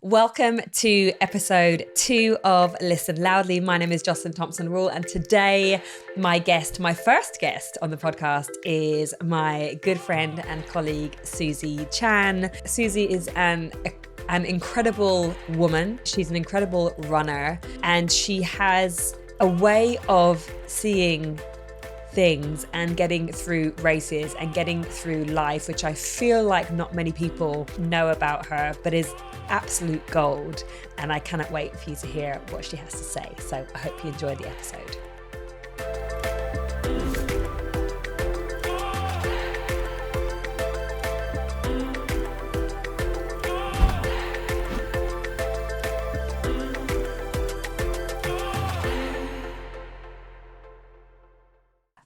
Welcome to episode 2 of Listen Loudly. My name is Jocelyn Thompson-Rule, and today my first guest on the podcast is my good friend and colleague, Susie Chan. Susie is an incredible woman. She's an incredible runner, and she has a way of seeing things and getting through races and getting through life, which I feel like not many people know about her, but is absolute gold. And I cannot wait for you to hear what she has to say. So I hope you enjoy the episode.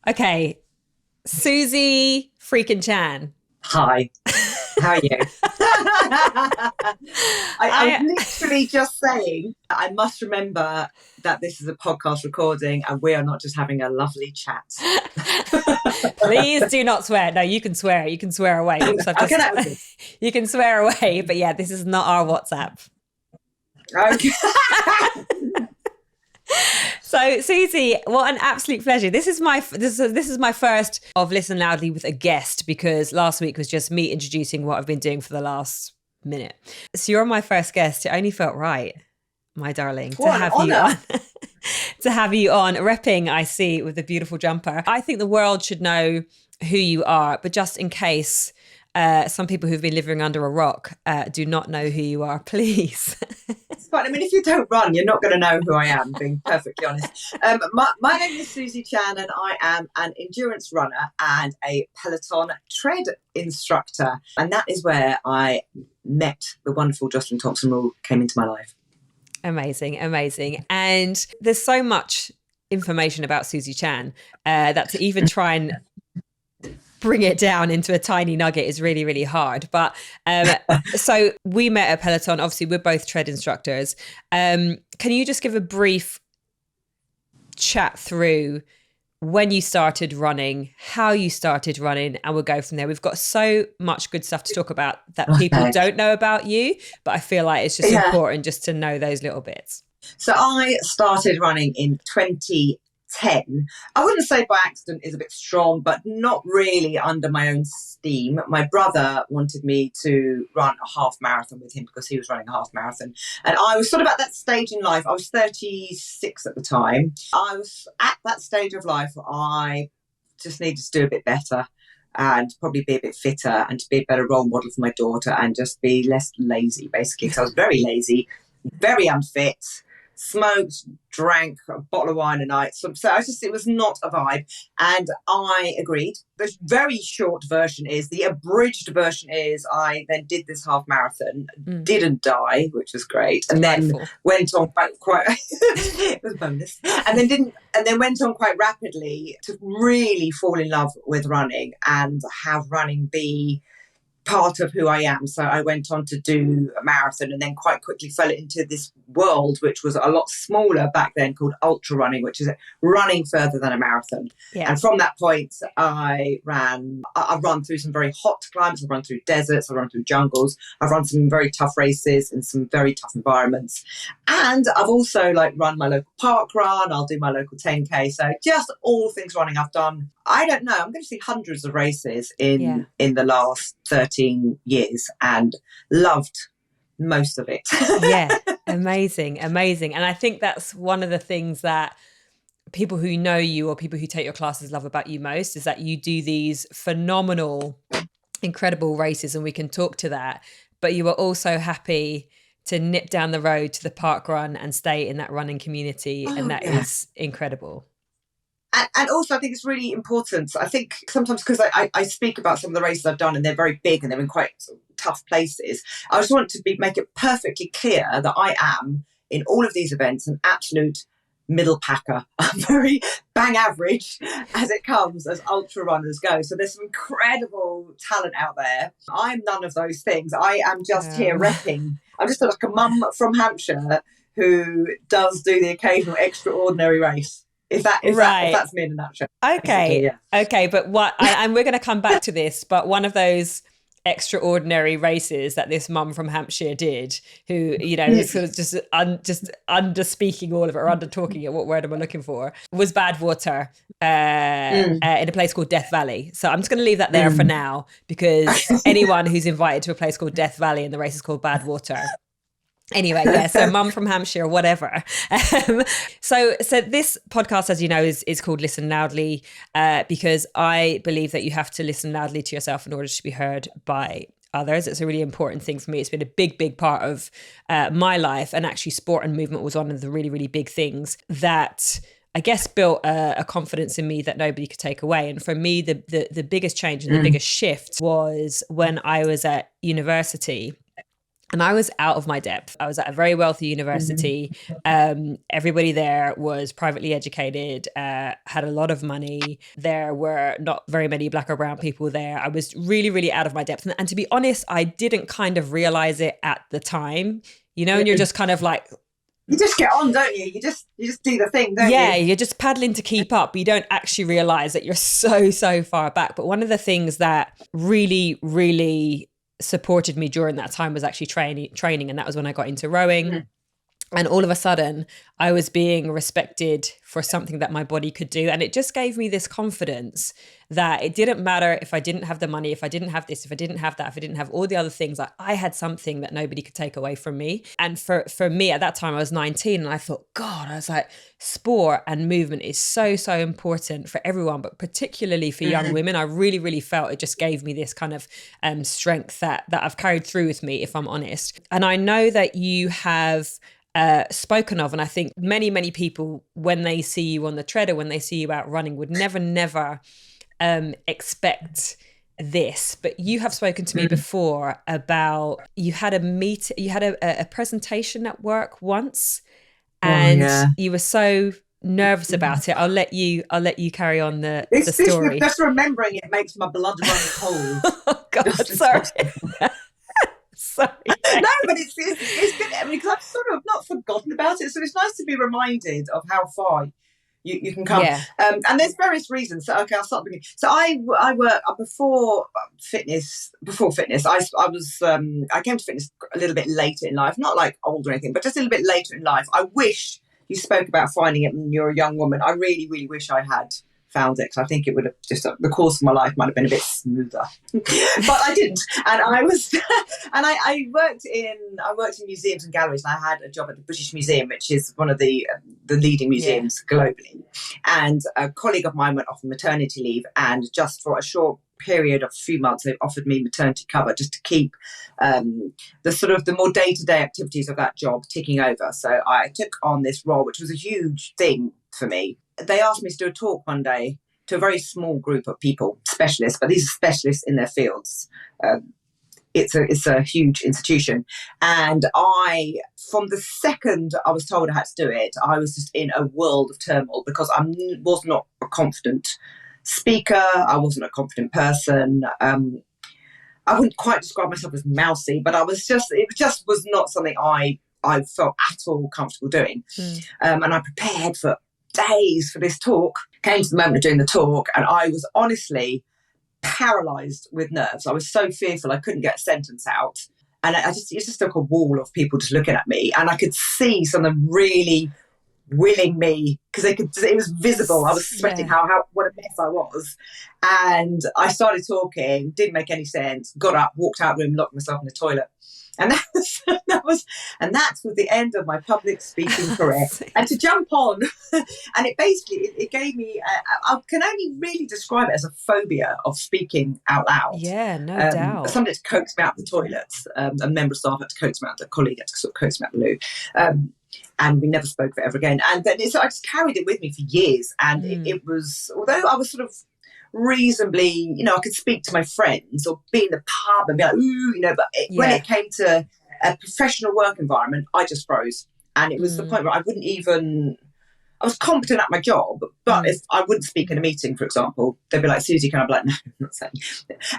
Okay, Susie freaking Chan. Hi, how are you? I'm literally just saying, I must remember that this is a podcast recording and we are not just having a lovely chat. Please do not swear. No, you can swear. You can swear away. You can swear away, but yeah, this is not our WhatsApp. Okay. So Susie, what an absolute pleasure. This is my first of Listen Loudly with a guest, because last week was just me introducing what I've been doing for the last minute. So you're my first guest. It only felt right, my darling, to have you on. To have you on, repping, I see, with a beautiful jumper. I think the world should know who you are, but just in case some people who've been living under a rock do not know who you are, please. It's fine. I mean, if you don't run, you're not going to know who I am, being perfectly honest. My name is Susie Chan, and I am an endurance runner and a Peloton tread instructor. And that is where I met the wonderful Jocelyn Thompson-Rule, came into my life. Amazing. And there's so much information about Susie Chan that to even try and bring it down into a tiny nugget is really, really hard. But so we met at Peloton. Obviously, we're both tread instructors. Can you just give a brief chat through when you started running, how you started running, and we'll go from there. We've got so much good stuff to talk about that people don't know about you, but I feel like it's just important just to know those little bits. So I started running in 2010. I wouldn't say by accident is a bit strong, but not really under my own steam. My brother wanted me to run a half marathon with him because he was running a half marathon. And I was sort of at that stage in life. I was 36 at the time. I was at that stage of life where I just needed to do a bit better and probably be a bit fitter and to be a better role model for my daughter and just be less lazy, basically. Because I was very lazy, very unfit, smoked, drank a bottle of wine a night. So it was not a vibe. And I agreed. The very short version is, the abridged version is, I then did this half marathon, didn't die, which was great. And then went on quite it was a bonus. And then went on quite rapidly to really fall in love with running and have running be part of who I am. So I went on to do a marathon and then quite quickly fell into this world, which was a lot smaller back then, called ultra running, which is running further than a marathon. Yeah. And from that point, I've run through some very hot climates, I've run through deserts, I've run through jungles, I've run some very tough races in some very tough environments. And I've also run my local park run, I'll do my local 10K. So just all things running I've done. I don't know, I'm going to see hundreds of races in the last 13 years and loved most of it. Yeah, amazing. And I think that's one of the things that people who know you or people who take your classes love about you most, is that you do these phenomenal, incredible races, and we can talk to that. But you are also happy to nip down the road to the park run and stay in that running community. And that is incredible. And also, I think it's really important. I think sometimes, because I speak about some of the races I've done and they're very big and they're in quite tough places, I just want to make it perfectly clear that I am, in all of these events, an absolute middle packer. I'm very bang average as it comes, as ultra runners go. So there's some incredible talent out there. I'm none of those things. I am just here repping. I'm just like a mum from Hampshire who does do the occasional extraordinary race. If that's me in a nutshell. Okay. Okay. But and we're going to come back to this, but one of those extraordinary races that this mum from Hampshire did, who, you know, sort of just under speaking all of it, or under talking it, what word am I looking for, was Badwater in a place called Death Valley. So I'm just going to leave that there for now, because anyone who's invited to a place called Death Valley and the race is called Badwater. Anyway, yeah, so mum from Hampshire, whatever. So this podcast, as you know, is called Listen Loudly, because I believe that you have to listen loudly to yourself in order to be heard by others. It's a really important thing for me. It's been a big part of my life, and actually sport and movement was one of the really, really big things that I guess built a confidence in me that nobody could take away. And for me, the biggest change and the biggest shift was when I was at university. And I was out of my depth. I was at a very wealthy university. Everybody there was privately educated, had a lot of money. There were not very many black or brown people there. I was really, really out of my depth. And to be honest, I didn't kind of realize it at the time, you know, and you're just kind of like, you just get on, don't you? You just do the thing, don't you? Yeah, you're just paddling to keep up. You don't actually realize that you're so far back. But one of the things that really, really supported me during that time was actually training, and that was when I got into rowing. And all of a sudden I was being respected for something that my body could do, and it just gave me this confidence that it didn't matter if I didn't have the money, if I didn't have this, if I didn't have that, if I didn't have all the other things, like I had something that nobody could take away from me. And for me at that time, I was 19, and I thought, God, I was like, sport and movement is so important for everyone, but particularly for young women. I really felt it just gave me this kind of strength that I've carried through with me, if I'm honest. And I know that you have spoken of, and I think many people, when they see you on the tread or when they see you out running, would never expect this. But you have spoken to me before about you had a presentation at work once, and you were so nervous about it. I'll let you carry on the story. Just remembering it makes my blood run cold. Oh God, sorry. Sorry. No, but it's good. I mean, because I've sort of not forgotten about it, so it's nice to be reminded of how far you can come. Yeah. And there's various reasons. So okay, I'll start beginning. So I work before fitness. I came to fitness a little bit later in life, not like old or anything, but just a little bit later in life. I wish you spoke about finding it when you're a young woman. I really wish I had found it, because I think it would have just, the course of my life might have been a bit smoother, but I didn't. And I was, and I worked in museums and galleries, and I had a job at the British Museum, which is one of the leading museums globally. And a colleague of mine went off on maternity leave, and just for a short period of a few months, they offered me maternity cover just to keep the more day-to-day activities of that job ticking over. So I took on this role, which was a huge thing for me. They asked me to do a talk one day to a very small group of people, specialists, but these are specialists in their fields. It's a huge institution. And from the second I was told I had to do it, I was just in a world of turmoil, because I was not a confident speaker. I wasn't a confident person. I wouldn't quite describe myself as mousy, but it just was not something I felt at all comfortable doing. And I prepared for days for this talk. Came to the moment of doing the talk, and I was honestly paralysed with nerves. I was so fearful I couldn't get a sentence out, and it just took a wall of people just looking at me, and I could see some of them really willing me, because it was visible. I was sweating what a mess I was. And I started talking, didn't make any sense, got up, walked out of the room, locked myself in the toilet. And that was the end of my public speaking career. And to jump on, and it gave me, I can only really describe it as a phobia of speaking out loud. Yeah, no doubt. Somebody had to coax me out the toilets. A member of staff had to coax me out, a colleague had to sort of coax me out the loo. And we never spoke of it ever again. And then so I just carried it with me for years. And it was, although I was sort of reasonably, I could speak to my friends or be in the pub and be like, ooh, but when it came to a professional work environment, I just froze. And it was the point where I was competent at my job, but if I wouldn't speak in a meeting, for example, they'd be like, Susie, can I be like, no, I'm not saying.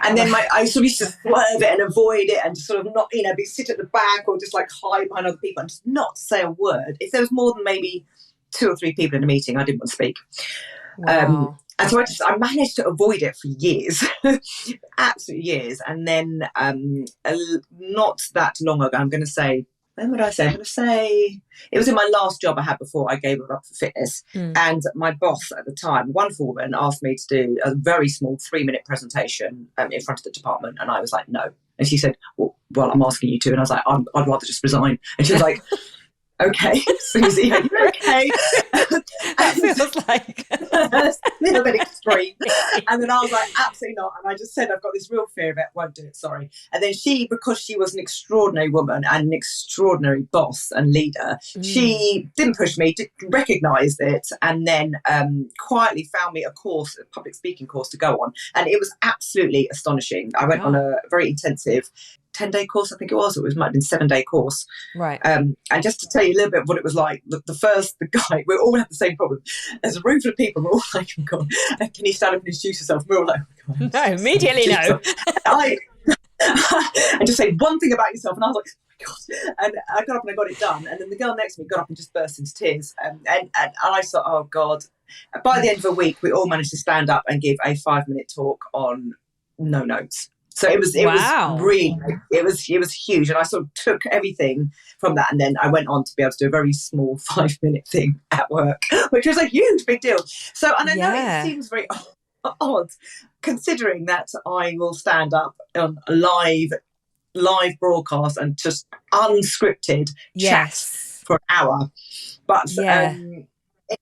And then I sort of used to swerve it and avoid it, and just sort of not, be sit at the back or just like hide behind other people and just not say a word. If there was more than maybe 2 or 3 people in a meeting, I didn't want to speak. Wow. And so I managed to avoid it for years, absolute years. And then not that long ago, I'm going to say, when would I say? I'm going to say it was in my last job I had before I gave up for fitness. And my boss at the time, a wonderful woman, asked me to do a very small 3-minute presentation in front of the department. And I was like, no. And she said, well, I'm asking you to. And I was like, I'd rather just resign. And she was like, okay, Susie, are you okay? That feels like a little bit extreme. And then I was like, absolutely not. And I just said, I've got this real fear of it, won't do it, sorry. And then she, because she was an extraordinary woman and an extraordinary boss and leader, she didn't push me, recognised it, and then quietly found me a course, a public speaking course to go on. And it was absolutely astonishing. I went on a very intensive 10-day course, I think it was. It might have been 7-day course. Right. And just to tell you a little bit of what it was like, the guy, we all had the same problem. There's a room full of people, we're all like, oh God, can you stand up and introduce yourself? We're all like, oh God. No, immediately no. And just say one thing about yourself. And I was like, oh my God. And I got up and I got it done. And then the girl next to me got up and just burst into tears. And I thought, oh God. By the end of a week, we all managed to stand up and give a 5-minute talk on no notes. So it was really, it was huge. And I sort of took everything from that. And then I went on to be able to do a very small 5-minute thing at work, which was a huge, big deal. So, and I know it seems very odd considering that I will stand up on a live broadcast and just unscripted chat for an hour. But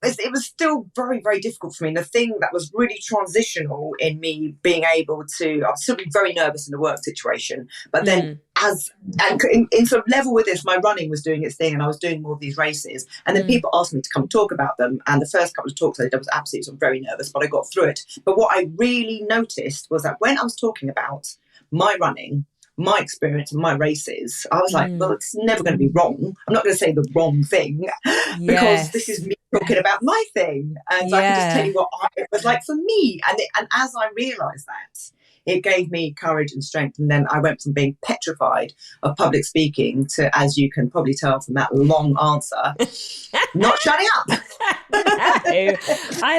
it was still very, very difficult for me. And the thing that was really transitional in me being able to, I was still very nervous in the work situation, but then in sort of level with this, my running was doing its thing and I was doing more of these races. And then people asked me to come talk about them. And the first couple of talks I did, I was absolutely sort of very nervous, but I got through it. But what I really noticed was that when I was talking about my running, my experience and my races, I was like, well, it's never going to be wrong. I'm not going to say the wrong thing because this is me talking about my thing. And so I can just tell you what it was like for me. And as I realised that, it gave me courage and strength. And then I went from being petrified of public speaking to, as you can probably tell from that long answer, not shutting up. No, I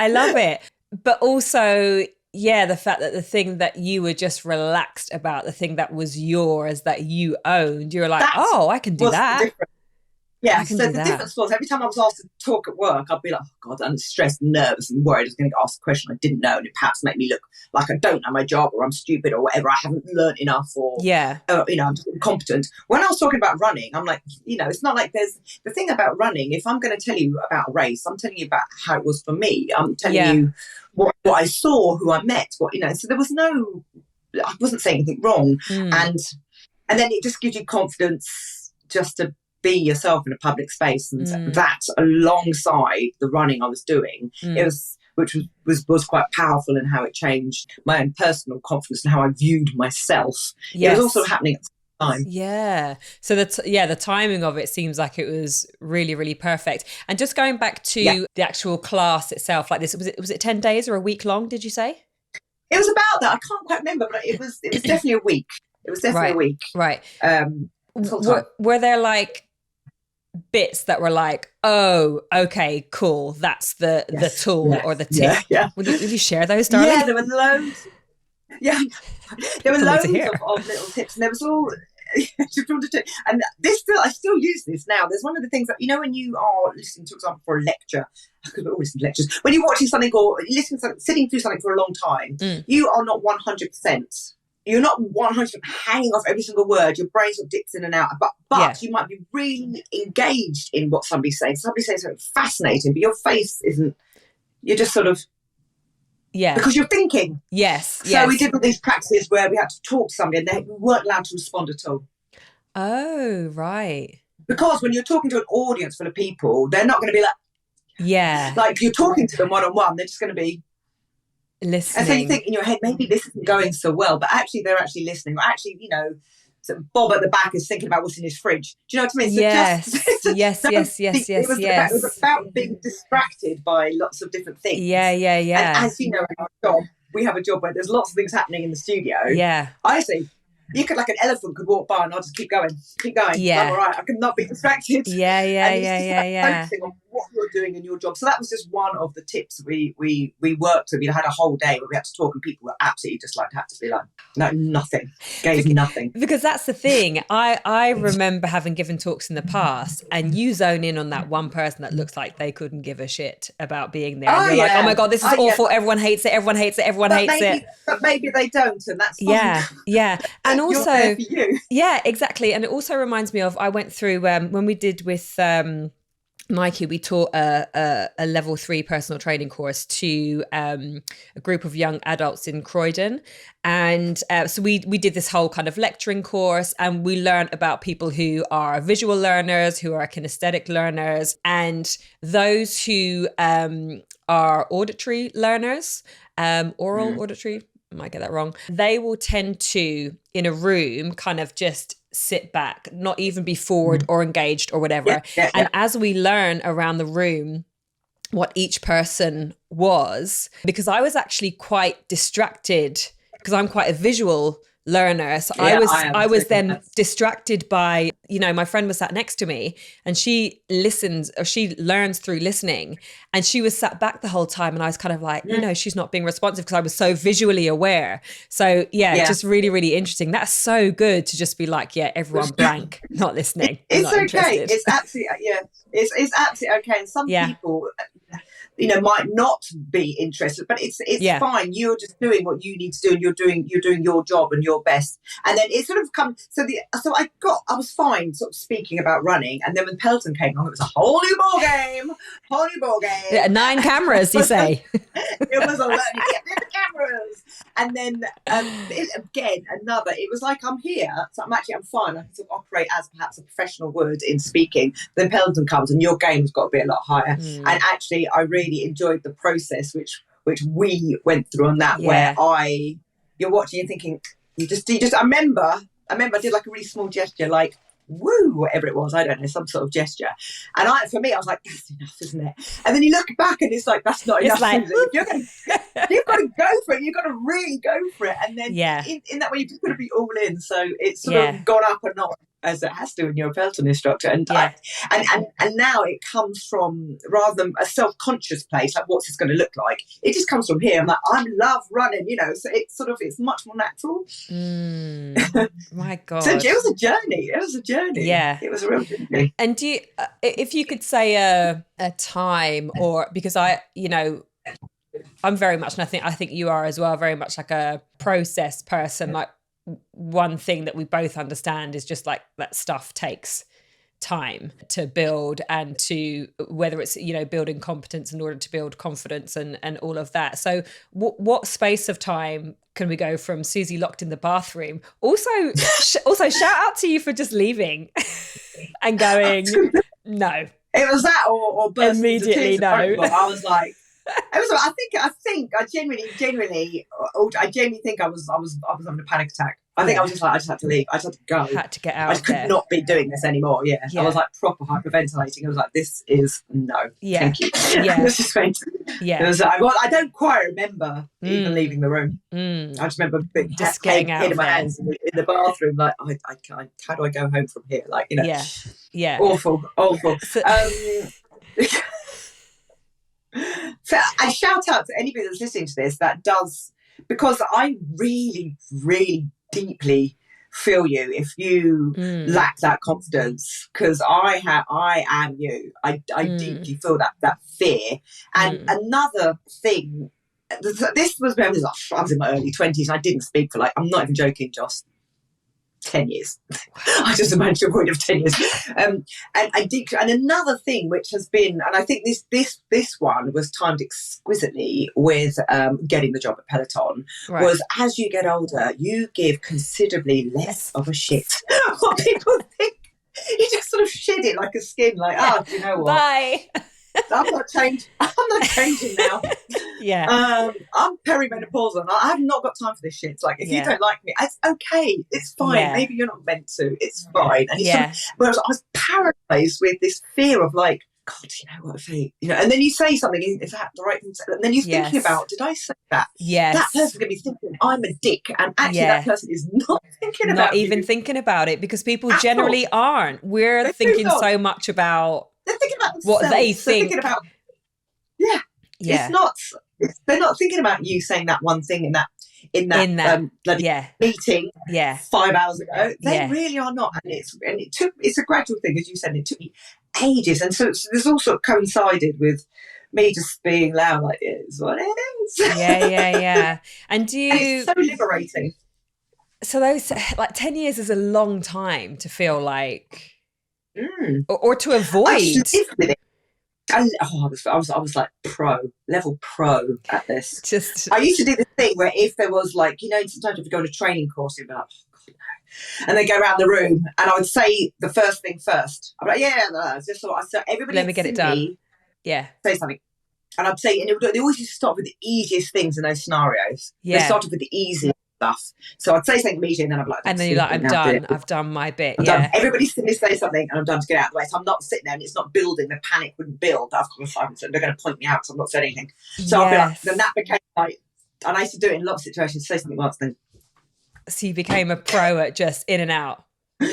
love it. But also, the fact that the thing that you were just relaxed about, the thing that was yours, that you owned, you're like, I can do that. Yeah, so the difference was every time I was asked to talk at work, I'd be like, oh God, I'm stressed, nervous and worried I was going to get asked a question I didn't know and it perhaps make me look like I don't know my job or I'm stupid or whatever, I haven't learned enough or, I'm just incompetent. When I was talking about running, I'm like, it's not like there's, the thing about running, if I'm going to tell you about a race, I'm telling you about how it was for me. I'm telling you what I saw, who I met, so there was I wasn't saying anything wrong. And then it just gives you confidence just to be yourself in a public space, and that alongside the running I was doing, which was quite powerful in how it changed my own personal confidence and how I viewed myself. It was also happening at the time. Yeah. So the timing of it seems like it was really, really perfect. And just going back to the actual class itself, like this, was it 10 days or a week long? Did you say? It was about that. I can't quite remember, but it was definitely a week. It was definitely a week. Right. Were there like bits that were like, oh, okay, cool, that's the tool or the tip? Will you share those, darling? Yeah, there were loads. Yeah, there were loads of little tips, and there was all. And I still use this now. There's one of the things that when you are listening to, for example, for a lecture, because we're all listening to lectures, when you're watching something or sitting through something for a long time, you are not 100%. You're not 100% hanging off every single word. Your brain sort of dips in and out. But you might be really engaged in what somebody's saying. Somebody's saying something fascinating, but your face isn't. You're just sort of. Yeah. Because you're thinking. Yes. So we did all these practices where we had to talk to somebody and we weren't allowed to respond at all. Oh, right. Because when you're talking to an audience full of people, they're not going to be like. Yeah. Like you're talking to them one-on-one, they're just going to be. Listening. And so you think in your head, maybe this isn't going so well, but actually they're actually listening. Or actually, so Bob at the back is thinking about what's in his fridge. Do you know what I mean? So yes. It was about being distracted by lots of different things. Yeah. And as you know, in our job, we have a job where there's lots of things happening in the studio. Yeah. I see. You could, like an elephant could walk by and I'll just keep going. Yeah. I'm all right. I cannot be distracted. Yeah. Focusing on what you're doing in your job. So that was just one of the tips we worked with. We had a whole day where we had to talk, and people were absolutely just like, had to be like, no, nothing, gave nothing. Because that's the thing. I remember having given talks in the past, and you zone in on that one person that looks like they couldn't give a shit about being there. And you're like, oh my God, this is awful. Everyone hates it. Everyone hates it. Everyone hates it. But maybe they don't, and that's fine. Yeah. And also, you're there for you. Yeah, exactly. And it also reminds me of, I went through, when we did with Nike, we taught a level 3 personal training course to a group of young adults in Croydon. And so we did this whole kind of lecturing course, and we learned about people who are visual learners, who are kinesthetic learners, and those who are auditory learners, auditory, I might get that wrong. They will tend to, in a room, kind of just sit back, not even be forward or engaged or whatever. And as we learn around the room what each person was, because I was actually quite distracted, because I'm quite a visual learner. So I was then distracted by, my friend was sat next to me, and she listens, or she learns through listening, and she was sat back the whole time, and I was kind of like, she's not being responsive, because I was so visually aware. So just really, really interesting. That's so good to just be like, everyone blank, not listening. It's not okay. interested. It's absolutely, it's absolutely okay. And some people, might not be interested, but it's fine. You're just doing what you need to do, and you're doing your job and your best. And then it sort of comes. So I was fine sort of speaking about running, and then when Peloton came along, it was a whole new ball game. Yeah, 9 cameras, you say? It was a lot. The cameras, and then it was like, I'm here, so I'm fine. I can sort of operate as perhaps a professional would in speaking. Then Peloton comes, and your game's got to be a lot higher. And actually, I really enjoyed the process which we went through on that, where you're watching, you're thinking, you just I remember I did like a really small gesture, like woo, whatever it was, I don't know, some sort of gesture, and for me I was like, that's enough, isn't it? And then you look back and it's like, that's not enough, like, is it? You've got to go for it, you've got to really go for it, and then in that way you've just got to be all in. So it's sort of gone up a notch, as it has to when you're a Peloton instructor, and now it comes from, rather than a self-conscious place, like what's this going to look like, it just comes from here. I'm like, I love running, so it's much more natural. My God. So it was a journey. It was a real journey. And do you, if you could say a time, or, because I'm very much, and I think you are as well, very much like a process person. Like, one thing that we both understand is just like that stuff takes time to build, and to, whether it's building competence in order to build confidence and all of that. So what space of time can we go from Susie locked in the bathroom? Also shout out to you for just leaving and going, no. It was that, or immediately no. I was like, I genuinely think I was having a panic attack. I think I was just like, I just had to leave. I just had to go. Had to get out. I just could not be doing this anymore. Yeah. I was like proper hyperventilating. I was like, this is no. Yeah. Thank you. Yeah. It was just it was like, I don't quite remember even leaving the room. I just remember just getting out in my hands in the bathroom, like, I can't, how do I go home from here? Like, Yeah. Awful. So, so I shout out to anybody that's listening to this that does, because I really, really deeply feel you if you lack that confidence, because I am you. I deeply feel that fear. And another thing, this was when I was in my early 20s, and I didn't speak for, like, I'm not even joking, Joss, 10 years. I just imagined a point of 10 years. And another thing which has been, and I think this one was timed exquisitely with getting the job at Peloton, was as you get older, you give considerably less of a shit what people think. You just sort of shed it like a skin, like, do you know what? Bye. I'm not changing now. I'm perimenopausal, and I have not got time for this shit. It's like, if you don't like me, it's okay. It's fine. Maybe you're not meant to. It's fine. And whereas I was paralysed with this fear of, like, God, you know what I say? And then you say something, is that the right thing to say? And then you're thinking about, did I say that? Yes. That person's going to be thinking I'm a dick, and actually that person is not thinking about thinking about it, because people generally aren't. We're thinking so much about, they're thinking about about what themselves. they So think. thinking about, yeah. It's not, they're not thinking about you saying that one thing in that bloody meeting 5 hours ago. They really are not. And it's a gradual thing, as you said, it took me ages. And so this also coincided with me just being loud, like, it is what it is. Yeah. And and it's so liberating. So those, like, 10 years is a long time to feel like, or to avoid. I lived with it. I was like level pro at this. I used to do this thing where if there was, like, sometimes if you go on a training course, you'd be like, oh, God, no. And they go around the room and I would say the first thing first. I'm like, just so everybody let me get it done. Say something. And I'd say, and they always used to start with the easiest things in those scenarios. They started with the easiest stuff. So I'd say something immediately and then I'd be like, and then you're like, I'm done. I've done my bit. Done. Everybody suddenly say something and I'm done to get out of the way. So I'm not sitting there and it's not building. The panic wouldn't build. Of course, they're going to point me out because I'm not saying anything. So I'd be like, then that became like, and I used to do it in a lot of situations, say something once, then. So you became a pro at just in and out.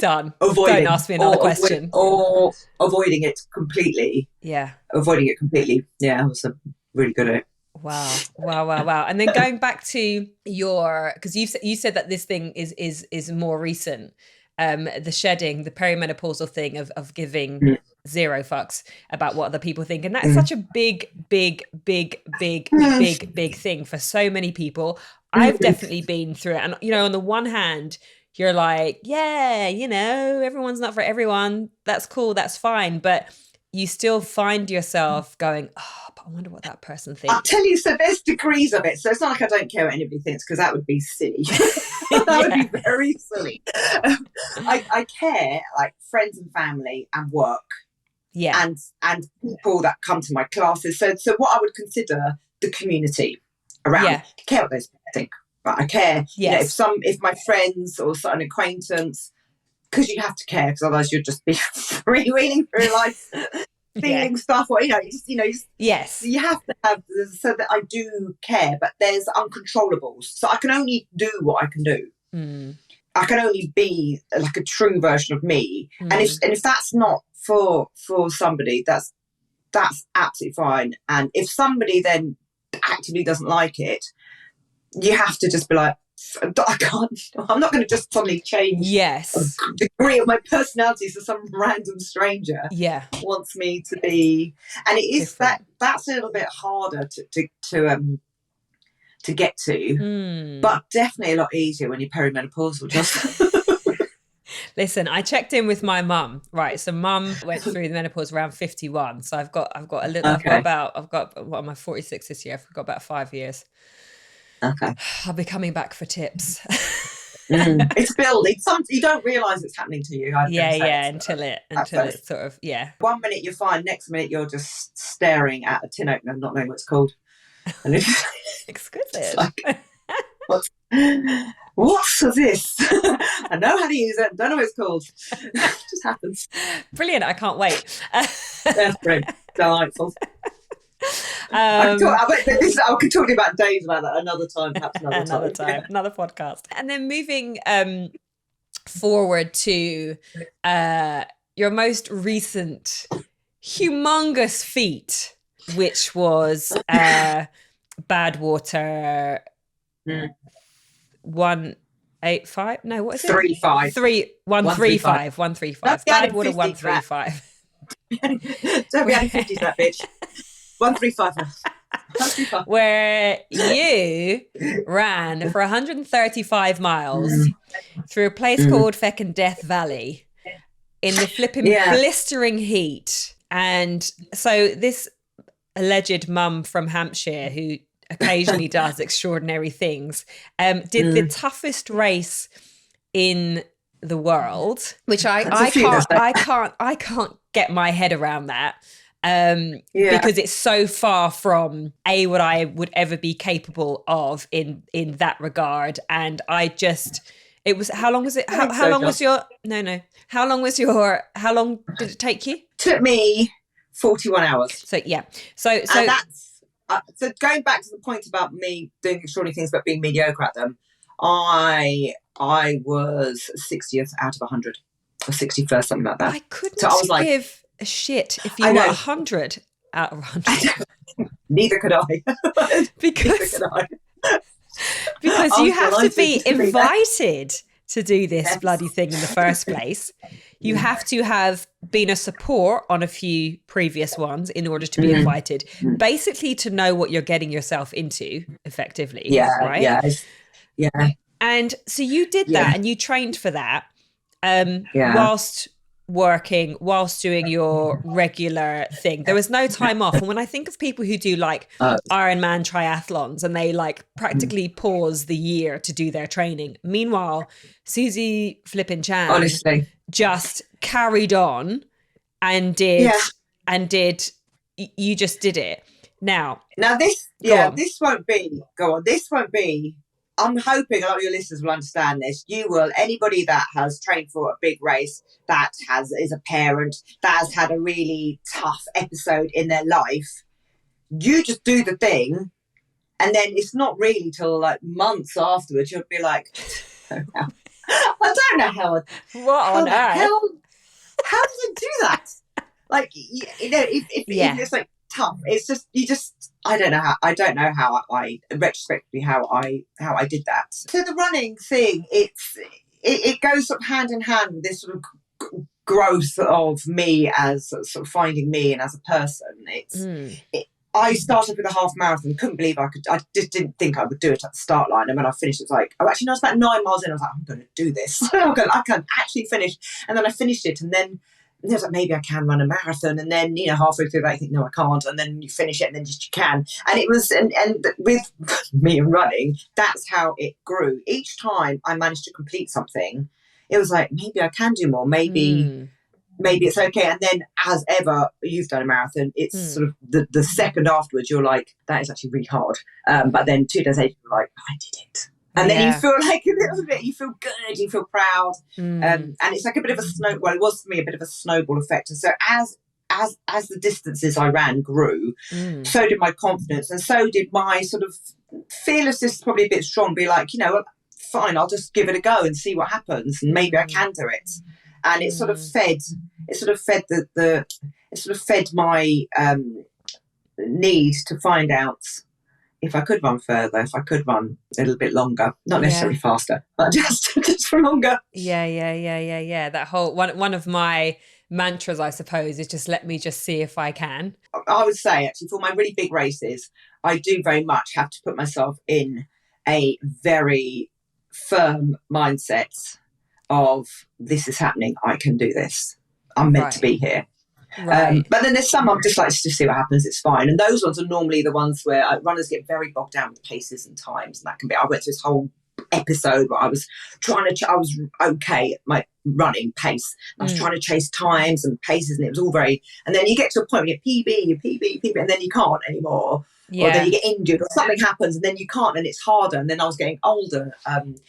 Done. Don't ask me another question. Or avoiding it completely. Yeah. Avoiding it completely. Yeah, I was really good at it. Wow. And then going back to because you said that this thing is more recent, the shedding, the perimenopausal thing of giving zero fucks about what other people think. And that's such a big thing for so many people. I've definitely been through it. And, on the one hand, you're like, everyone's not for everyone. That's cool. That's fine. But you still find yourself going, but I wonder what that person thinks. I'll tell you, so there's degrees of it. So it's not like I don't care what anybody thinks, because that would be silly. That would be very silly. I care, like, friends and family and work. Yeah. And people that come to my classes. So what I would consider the community around. I care what those people think. But I care. Yes. If my friends or an acquaintance, because you have to care, because otherwise you'd just be freewheeling through life, feeling stuff, or yes, you have to have, so that I do care. But there's uncontrollables, so I can only do what I can do. I can only be like a true version of me, and if that's not for somebody, that's absolutely fine. And if somebody then actively doesn't like it, you have to just be like, I'm not going to just suddenly change the degree of my personality so some random stranger wants me to be. And it is that's a little bit harder to get to, but definitely a lot easier when you're perimenopausal. Just listen, I checked in with my mum, right? So mum went through the menopause around 51. So I've got a little, I'm 46 this year. I've got about 5 years. Okay. I'll be coming back for tips. It's building. You don't realise it's happening to you. Until it's sort of, 1 minute you're fine, next minute you're just staring at a tin opener, not knowing what it's called. And it's exquisite. Like, what's this? I know how to use it, don't know what it's called. It just happens. Brilliant, I can't wait. That's great. Delightful. I could talk to you about days about that another time, perhaps another time. Another podcast. And then moving forward to your most recent humongous feat, which was Badwater 185. No, what is it? 35. 135. 135. Badwater 135. Don't be adding 50 to that bitch. 135. Where you ran for 135 miles through a place called feckin' Death Valley in the flipping blistering heat. And so this alleged mum from Hampshire, who occasionally does extraordinary things, did the toughest race in the world, which I can't get my head around that. Because it's so far from what I would ever be capable of in that regard. And how long was it? How long did it take you? Took me 41 hours. So and that's so going back to the point about me doing extraordinary things but being mediocre at them. I was 60th out of 100 or 61st, something like that. I couldn't give shit if you I were know. 100 out of 100. Neither could I. Because Neither could I. because I you was have to delighted be to be there. invited to do this Yes. bloody thing in the first place. You have to have been a support on a few previous ones in order to be invited, basically to know what you're getting yourself into effectively, Yeah, right? yeah. And so you did that and you trained for that whilst working, whilst doing your regular thing. There was no time off. And when I think of people who do like Ironman triathlons and they like practically pause the year to do their training. Meanwhile, Susie flippin' Chan Honestly, just carried on and you just did it. Now this won't be. Go on. This won't be. I'm hoping a lot of your listeners will understand this. You will. Anybody that has trained for a big race, is a parent, that has had a really tough episode in their life, you just do the thing, and then it's not really till like months afterwards you'll be like, I don't know how. What on earth? How does it do that? Like, if it's like tough, it's just I don't know how I retrospectively how I did that. So the running thing, it goes sort of hand in hand with this sort of growth of me as sort of finding me and as a person. I started with a half marathon, couldn't believe I just didn't think I would do it at the start line. And when I finished, it was like, oh, actually, no, it's about 9 miles in. I was like, I'm going to do this. I can actually finish. And then I finished it. And then I was like, maybe I can run a marathon. And then, halfway through that, I think, no, I can't. And then you finish it and then just you can. And it was, and with me and running, that's how it grew. Each time I managed to complete something, it was like, maybe I can do more. Maybe it's okay. And then, as ever, you've done a marathon, it's sort of the second afterwards, you're like, that is actually really hard. But then 2 days later, you're like, I did it. And then you feel like a little bit, you feel good, you feel proud. And it's like a bit of it was for me a bit of a snowball effect. And so as the distances I ran grew, so did my confidence. And so did my sort of fearlessness, probably a bit strong, be like, fine, I'll just give it a go and see what happens. And maybe I can do it. And it sort of fed my need to find out if I could run further, if I could run a little bit longer, not necessarily faster, but just for longer. Yeah. That whole one of my mantras, I suppose, is just let me just see if I can. I would say actually for my really big races, I do very much have to put myself in a very firm mindset of this is happening, I can do this, I'm meant to be here. But then there's some I'm just like, just see what happens, it's fine. And those ones are normally the ones where runners get very bogged down with paces and times, and that can be, I went through this whole episode where I was I was okay at my running pace. I was trying to chase times and paces, and it was all very, and then you get to a point where you're PB, and then you can't anymore. Or then you get injured or something happens and then you can't, and it's harder. And then I was getting older, and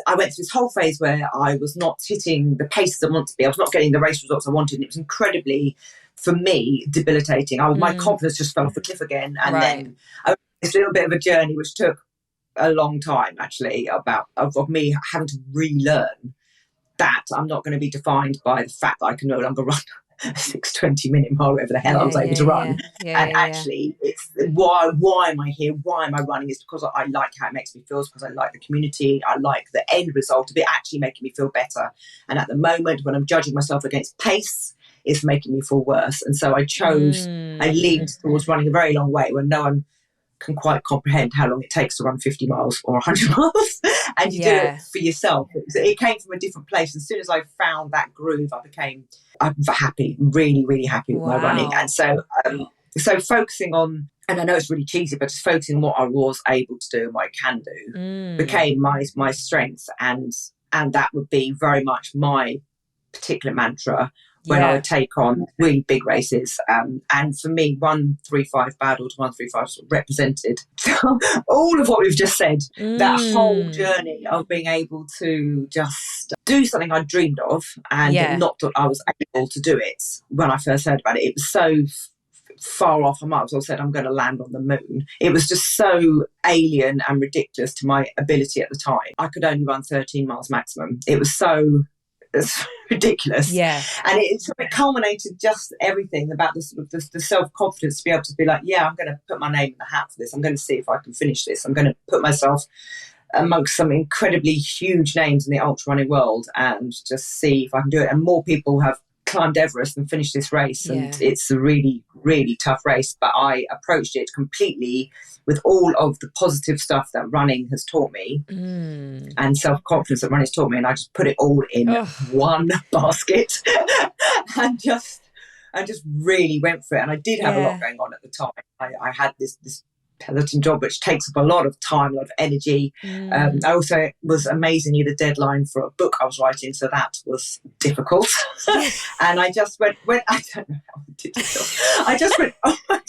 I went through this whole phase where I was not hitting the paces I wanted to be. I was not getting the race results I wanted, and it was incredibly, for me, debilitating. My confidence just fell off a cliff again. And then it's a little bit of a journey which took a long time, actually, of me having to relearn that I'm not going to be defined by the fact that I can no longer run a 6:20 minute mile, whatever the hell I was able to run. Actually, it's why am I here? Why am I running? It's because I like how it makes me feel. It's because I like the community. I like the end result of it actually making me feel better. And at the moment, when I'm judging myself against pace, it's making me feel worse. And so I leaned towards running a very long way when no one can quite comprehend how long it takes to run 50 miles or 100 miles, and you do it for yourself. It came from a different place. As soon as I found that groove, I'm happy, really, really happy with my running. And so focusing on, and I know it's really cheesy, but just focusing on what I was able to do and what I can do became my strength, and that would be very much my particular mantra when I would take on really big races. And for me, 135 Badwater to 135 sort of represented all of what we've just said, that whole journey of being able to just do something I dreamed of, and not that I was able to do it when I first heard about it. It was so far off. I might as well said I'm going to land on the moon. It was just so alien and ridiculous to my ability at the time. I could only run 13 miles maximum. It was so it's ridiculous. Yeah. And it culminated just everything about the self-confidence to be able to be like, yeah, I'm going to put my name in the hat for this. I'm going to see if I can finish this. I'm going to put myself amongst some incredibly huge names in the ultra running world and just see if I can do it. And more people have climbed Everest and finished this race, and it's a really, really tough race. But I approached it completely with all of the positive stuff that running has taught me and self-confidence that running has taught me, and I just put it all in one basket and just really went for it. And I did have a lot going on at the time. I had this Peloton job, which takes up a lot of time, a lot of energy. I also was amazingly the deadline for a book I was writing, so that was difficult. And I just went, I don't know how I did it. I just went, I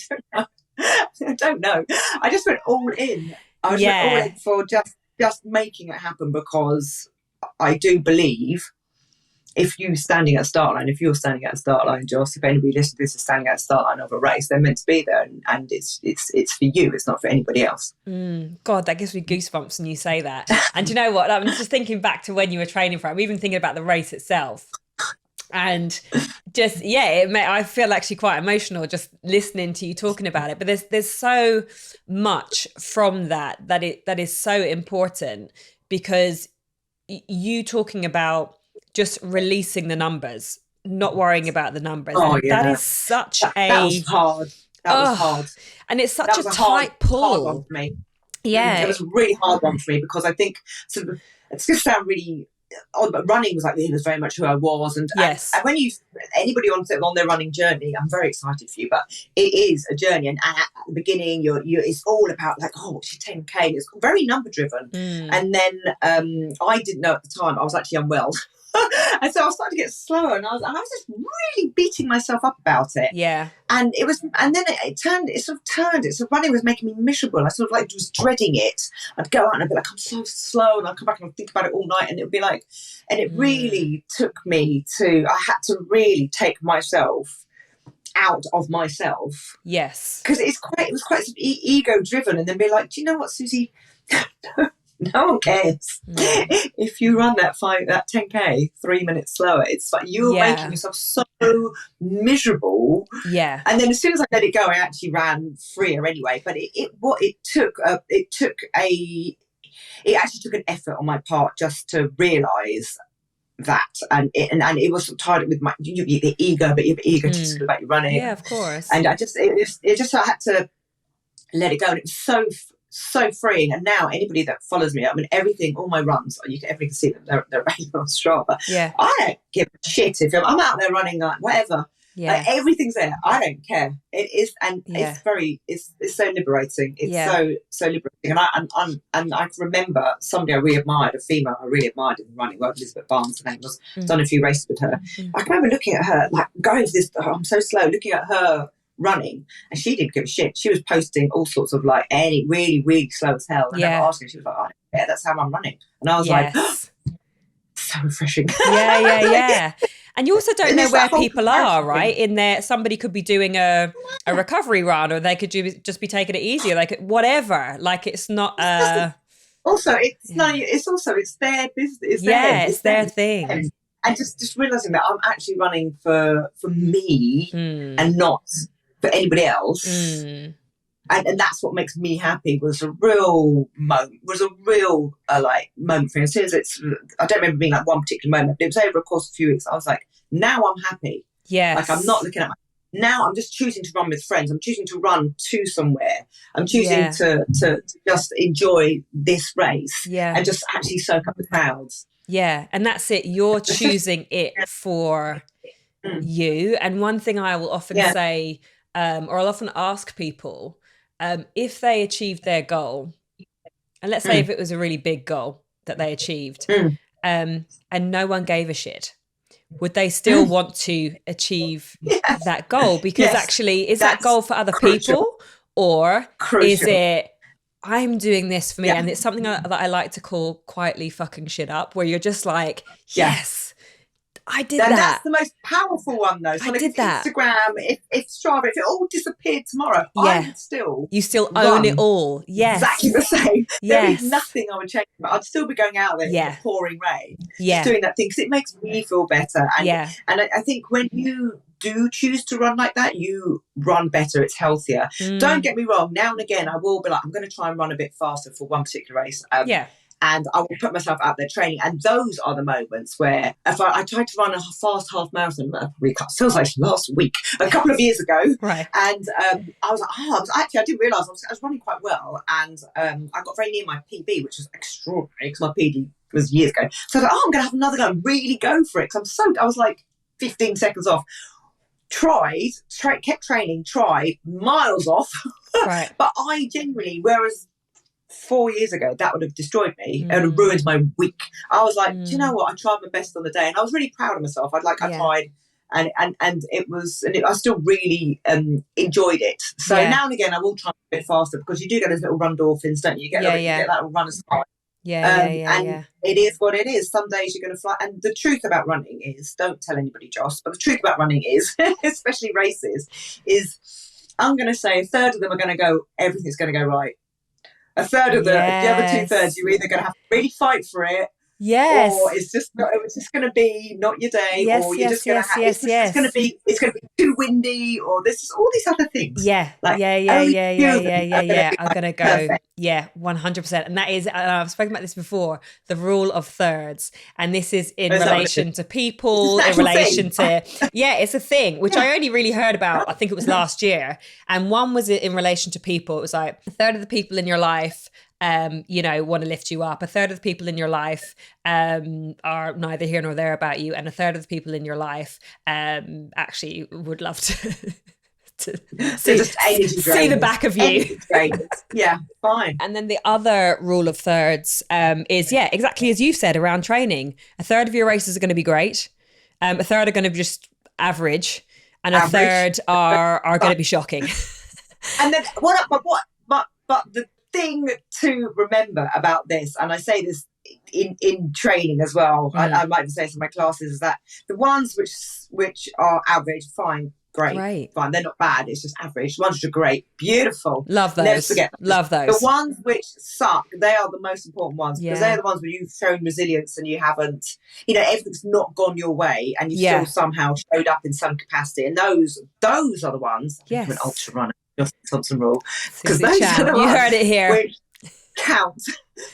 don't know. I just went all in. I just went all in for just making it happen, because I do believe if you're standing at a start line, Joss, if anybody listening to this is standing at a start line of a race, they're meant to be there, and it's for you. It's not for anybody else. God, that gives me goosebumps when you say that. And do you know what? I'm just thinking back to when you were training for it. I'm even thinking about the race itself. And just, I feel actually quite emotional just listening to you talking about it. But there's so much from that is so important, because you talking about just releasing the numbers, not worrying about the numbers. Oh, yeah. That is such that was hard. That was hard. And it's such a tight pull. Hard one for me. Yeah. It was a really hard one for me, because I think it's going to sound really odd, but running was it was very much who I was. And when anybody on their running journey, I'm very excited for you, but it is a journey. And at the beginning, it's all about what's your 10K? It's very number driven. And then I didn't know at the time, I was actually unwell. And so I was starting to get slower, and I was just really beating myself up about it. Yeah. And then running was making me miserable. I sort of was dreading it. I'd go out and I'd be like, I'm so slow, and I'd come back and I'd think about it all night, and it would be and it really took me I had to really take myself out of myself. Yes. Because it was quite ego driven, and then be like, do you know what, Susie? No one cares if you run that 10K 3 minutes slower. It's like you're making yourself so miserable. Yeah. And then as soon as I let it go, I actually ran freer anyway. But it actually took an effort on my part just to realise that, and it was tied with your ego, but your egotism about your running. Yeah, of course. And I had to let it go, and it was so freeing. And now anybody that follows me, all my runs, everybody can see them, they're available on Strava. Yeah. I don't give a shit if I'm out there running, whatever. Yeah. Everything's there. I don't care. It is, and it's so liberating. It's so liberating. And I remember somebody I really admired, a female I really admired in the running world, Elizabeth Barnes, her name was. Done a few races with her. I can remember looking at her, going to this. I'm so slow. Looking at her running, and she didn't give a shit. She was posting all sorts of any really, really slow as hell. And I was asking, she was like, "Oh, yeah, that's how I'm running." And I was like, so refreshing. Yeah. And you also don't know where people are, right? In there, somebody could be doing a recovery run, or they could just be taking it easy, whatever. It's not. It's their business. It's their thing. And just realising that I'm actually running for me and not for anybody else. And that's what makes me happy. Was a real moment. Moment for me. As soon as I don't remember being one particular moment, but it was over a course of a few weeks. I was like, now I'm happy. Yes. I'm not looking at now I'm just choosing to run with friends. I'm choosing to run to somewhere. I'm choosing to just enjoy this race and just actually soak up the crowds. Yeah, and that's it. You're choosing it for you. And one thing I will often say, or I'll often ask people, if they achieved their goal, and let's say if it was a really big goal that they achieved, and no one gave a shit, would they still want to achieve that goal? Because actually, is that goal for other people, or is it, I'm doing this for me? And it's something that I like to call quietly fucking shit up, where you're just like, yes, I did then that. that's the most powerful one, though. So I did that. Instagram, if Strava, if it all disappeared tomorrow, I would still You still own it all. Yes. Exactly the same. There Yes. is nothing I would change, but I'd still be going out there in the pouring rain, just doing that thing because it makes me feel better. And I think when you do choose to run like that, you run better. It's healthier. Don't get me wrong. Now and again, I will be like, I'm going to try and run a bit faster for one particular race. And I will put myself out there training. And those are the moments where if I tried to run a fast half marathon, it feels like last week, a couple of years ago. Right. And I was like, I didn't realise I was running quite well. And I got very near my PB, which was extraordinary because my PB was years ago. So I was like, I'm going to have another go and really go for it. Because I was like 15 seconds off. Kept training, tried, miles off. Right. But I genuinely, whereas 4 years ago, that would have destroyed me. It would have ruined my week. I was like, do you know what? I tried my best on the day, and I was really proud of myself. I tried, and I still really enjoyed it. So now and again, I will try a bit faster because you do get those little run endorphins, don't you? You get that little runner's high. And it is what it is. Some days you're going to fly. And the truth about running is, don't tell anybody, Joss, but the truth about running is, especially races, is I'm going to say a third of them are going to go, everything's going to go right. A third of the other 2/3, you're either going to have to really fight for it, or it's just going to be not your day, or you're just going to have it's going to be too windy, or there's all these other things. I'm going to go. Yeah, 100%. And that is, I've spoken about this before, the rule of thirds. And this is in relation to people, in relation to, it's a thing, which I only really heard about, I think it was last year. And one was in relation to people. It was like a third of the people in your life, want to lift you up. A third of the people in your life are neither here nor there about you. And a third of the people in your life actually would love to... see the back of you. Yeah, fine. And then the other rule of thirds is exactly as you've said around training. A third of your races are going to be great, a third are going to be just average, and a third are going to be shocking. And then but the thing to remember about this, and I say this in training as well, I might even say this in my classes, is that the ones which are average, fine, great, fine. They're not bad. It's just average. The ones which are great, beautiful. Love those. Never forget them. Love those. The ones which suck, they are the most important ones because they're the ones where you've shown resilience and you haven't, everything's not gone your way and you still somehow showed up in some capacity. And those are the ones. Yes. An ultra runner, Susie Thompson rule. Susie Chan. You heard it here. Which count.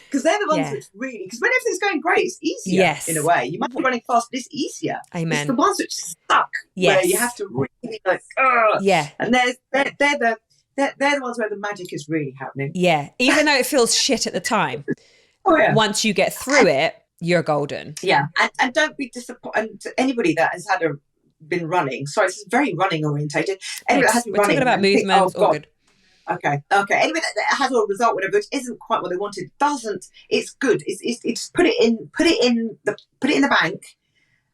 Because they're the ones which really, because when everything's going great, it's easier in a way. You might be running fast, but it's easier. Amen. It's the ones which suck, where you have to really and they're the ones where the magic is really happening. Yeah, even though it feels shit at the time. Once you get through it, you're golden. Yeah, and don't be disappointed. And anybody that has been running, sorry, this is very running orientated. Anybody that has been running, talking about movement. Oh, good. Okay. Anyway, that has a result, whatever, which isn't quite what they wanted. Doesn't. It's good. It's put it in the bank,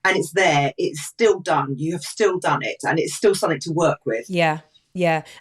and it's there. It's still done. You have still done it, and it's still something to work with. Yeah.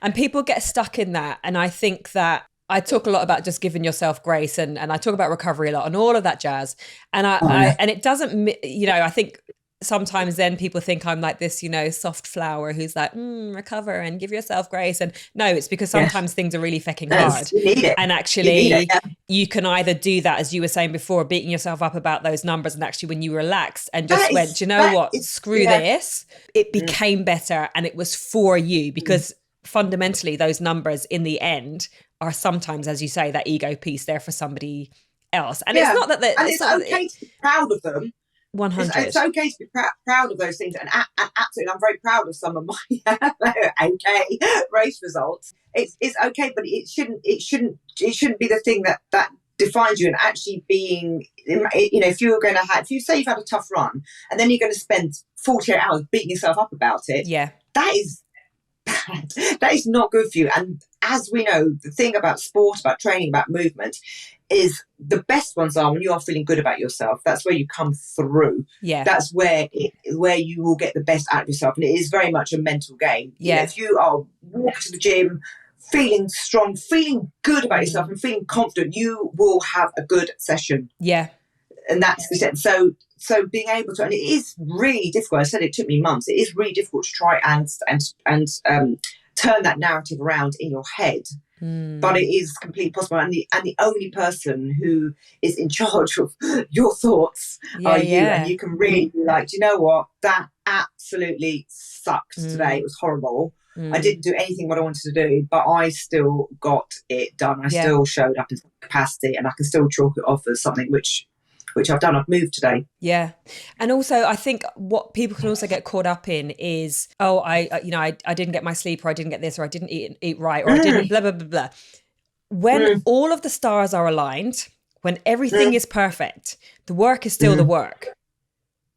And people get stuck in that, and I think that I talk a lot about just giving yourself grace, and I talk about recovery a lot, and all of that jazz. And and it doesn't, I think. Sometimes then people think I'm like this, soft flower who's like, recover and give yourself grace. And no, it's because sometimes things are really fucking hard. You need it. And actually you can either do that, as you were saying before, beating yourself up about those numbers. And actually when you relax and just went, do you know what, screw this, it became better. And it was for you because fundamentally those numbers in the end are sometimes, as you say, that ego piece there for somebody else. And it's not that... it's okay to be proud of them. 100. It's okay to be proud of those things, and absolutely, I'm very proud of some of my race results. It's okay, but it shouldn't be the thing that defines you. And actually being, if you say you've had a tough run, and then you're going to spend 48 hours beating yourself up about it, that is bad. That is not good for you. And as we know, the thing about sport, about training, about movement, is the best ones are when you are feeling good about yourself. That's where you come through. Yeah. That's where you will get the best out of yourself. And it is very much a mental game. Yeah. If you are walking to the gym, feeling strong, feeling good about yourself and feeling confident, you will have a good session. Yeah. And that's the sense. So so being able to, and it is really difficult. I said it took me months. It is really difficult to try and turn that narrative around in your head. But it is completely possible, and the only person who is in charge of your thoughts are you, and you can really be like, do you know what? That absolutely sucked today. It was horrible. I didn't do anything what I wanted to do, but I still got it done. I still showed up in capacity, and I can still chalk it off as something which I've done. I've moved today. Yeah. And also I think what people can also get caught up in is, I didn't get my sleep, or I didn't get this, or I didn't eat right, or I didn't blah, blah, blah, blah. When all of the stars are aligned, when everything is perfect, the work is still the work.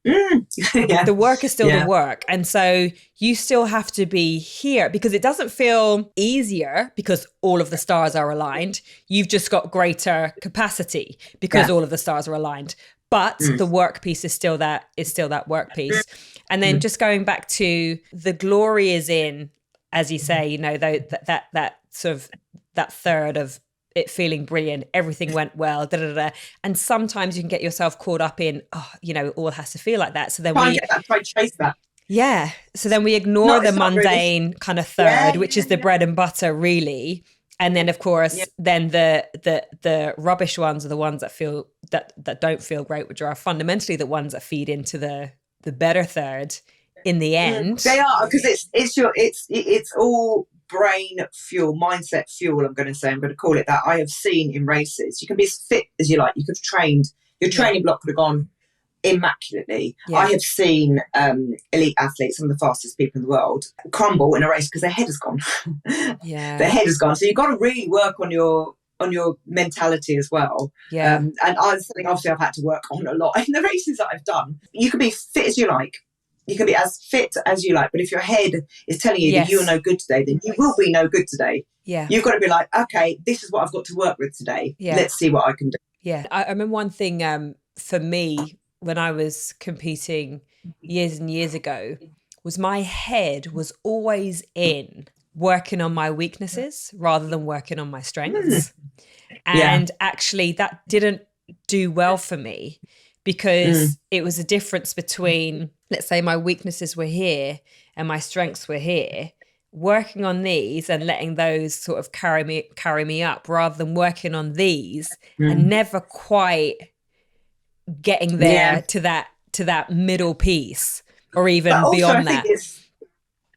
The work is still the work. And so you still have to be here, because it doesn't feel easier because all of the stars are aligned. You've just got greater capacity because all of the stars are aligned. But the work piece is still that work piece. And then just going back to the glory is in, as you say, you know, that sort of that third of it feeling brilliant, everything went well, and sometimes you can get yourself caught up in, it all has to feel like that. So then try to chase that. Yeah. So then we ignore the mundane kind of third, which is the bread and butter, really. And then, of course, then the rubbish ones are the ones that don't feel great, which are fundamentally the ones that feed into the better third in the end. They are, because it's all brain fuel, mindset fuel. I'm going to call it that. I have seen in races, you can be as fit as you like. You could have trained, your training block could have gone immaculately. I have seen elite athletes, some of the fastest people in the world, crumble in a race because their head has gone. Their head has gone. So you've got to really work on your mentality as well. And I think obviously I've had to work on a lot in the races that I've done. You can be fit as you like. You can be as fit as you like, but if your head is telling you that you're no good today, then you will be no good today. You've got to be like, okay, this is what I've got to work with today. Let's see what I can do. I remember one thing for me when I was competing years and years ago was my head was always in working on my weaknesses rather than working on my strengths. And actually that didn't do well for me, because it was a difference between, let's say my weaknesses were here and my strengths were here, working on these and letting those sort of carry me up, rather than working on these and never quite getting there to that middle piece, or even also, beyond that.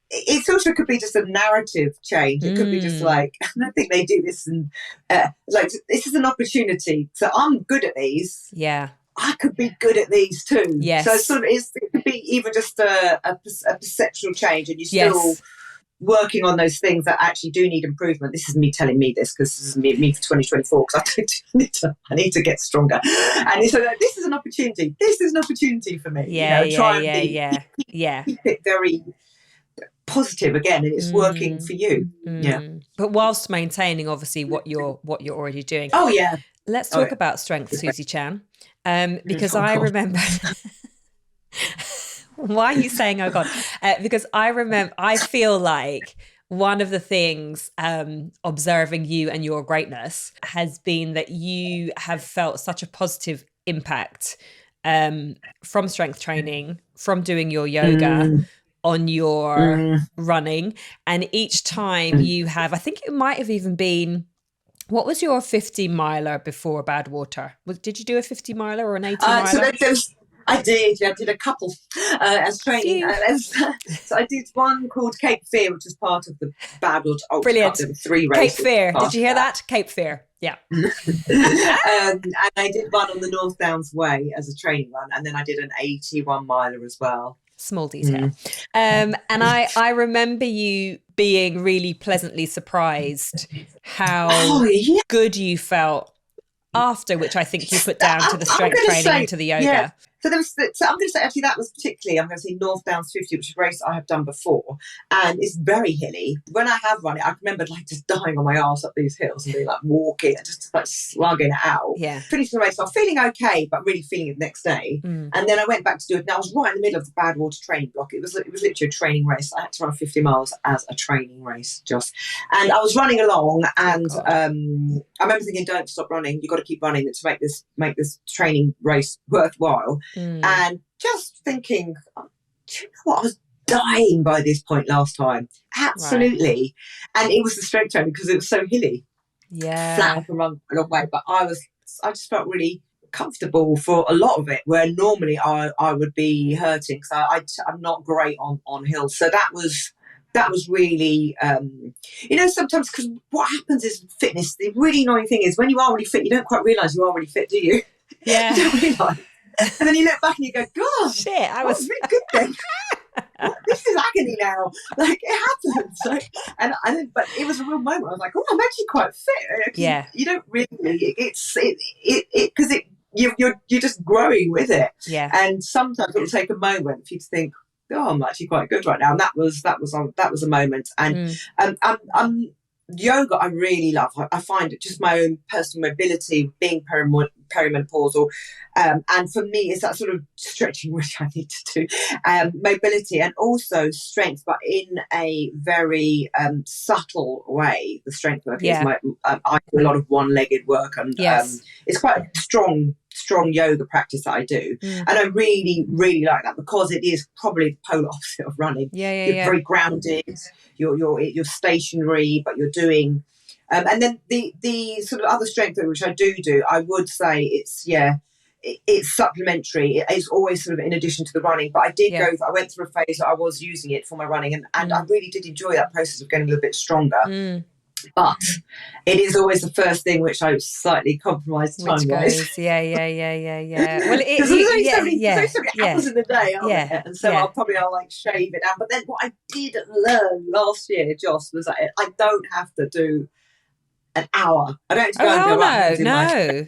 It's also could be just a narrative change. It could be just like, I think they do this, and like, this is an opportunity. So I'm good at these. I could be good at these too. So sort of it could be even just a perceptual change, and you're still working on those things that actually do need improvement. This is me telling me this, because this is me for 2024, because I need to get stronger. And so this is an opportunity. This is an opportunity for me. Keep it very positive again, and it's working for you. But whilst maintaining obviously what you're already doing. Let's talk about strength, Susie Chan. Because I remember why are you saying oh god? Because I feel like one of the things observing you and your greatness has been that you have felt such a positive impact from strength training, from doing your yoga, on your running. And each time you have, I think it might have even been, what was your 50 miler before Badwater? Did you do a 50 miler or an 80 miler? I did a couple as training. So I did one called Cape Fear, which was part of the Badwater Ultra Brilliant. Cup. There were 3 races. Cape Fear. Did you hear that? Cape Fear. Yeah. And I did one on the North Downs Way as a training run, and then I did an 81 miler as well. Small detail. And I remember you being really pleasantly surprised how good you felt after, which I think you put down to the strength training and to the yoga. So I'm going to say, actually, that was particularly, I'm going to say North Downs 50, which is a race I have done before. And it's very hilly. When I have run it, I remember like just dying on my arse up these hills and being like walking and just like slugging it out. Finished the race. I was feeling okay, but really feeling it the next day. And then I went back to do it. And I was right in the middle of the Badwater training block. It was literally a training race. I had to run 50 miles as a training race, Joss. And I was running along, and I remember thinking, don't stop running. You've got to keep running to make this training race worthwhile. and just thinking, do you know what, I was dying by this point last time. Absolutely. Right. And it was the strength training because it was so hilly. Yeah. Flat up and run a long way. But I just felt really comfortable for a lot of it, where normally I would be hurting because I'm not great on hills. So that was really, sometimes, because what happens is fitness, the really annoying thing is when you are really fit, you don't quite realise you are really fit, do you? Yeah. You don't realise. And then you look back and you go, God, shit, I was really good then. This is agony now. Like, it happens. But it was a real moment. I was like, oh, I'm actually quite fit. Yeah. You don't really, because you're just growing with it. Yeah. And sometimes it will take a moment for you to think, oh, I'm actually quite good right now. And that was a moment. And yoga I really love. I find it just my own personal mobility, being perimenopausal, and for me it's that sort of stretching which I need to do, mobility and also strength, but in a very subtle way. The strength work is I do a lot of one-legged work, and it's quite a strong yoga practice that I do, and I really, really like that because it is probably the polar opposite of running. You're very grounded. You're stationary, but you're doing, and then the sort of other strength which I do, I would say it's supplementary. It's always sort of in addition to the running. But I went through a phase that I was using it for my running, and I really did enjoy that process of getting a little bit stronger. But it is always the first thing which I slightly compromised time-wise. Yeah. Well, because there's only so many hours in the day, aren't there? And so I'll like shave it down. But then what I did learn last year, Joss, was that I don't have to do an hour. I don't have to go and go out and do my...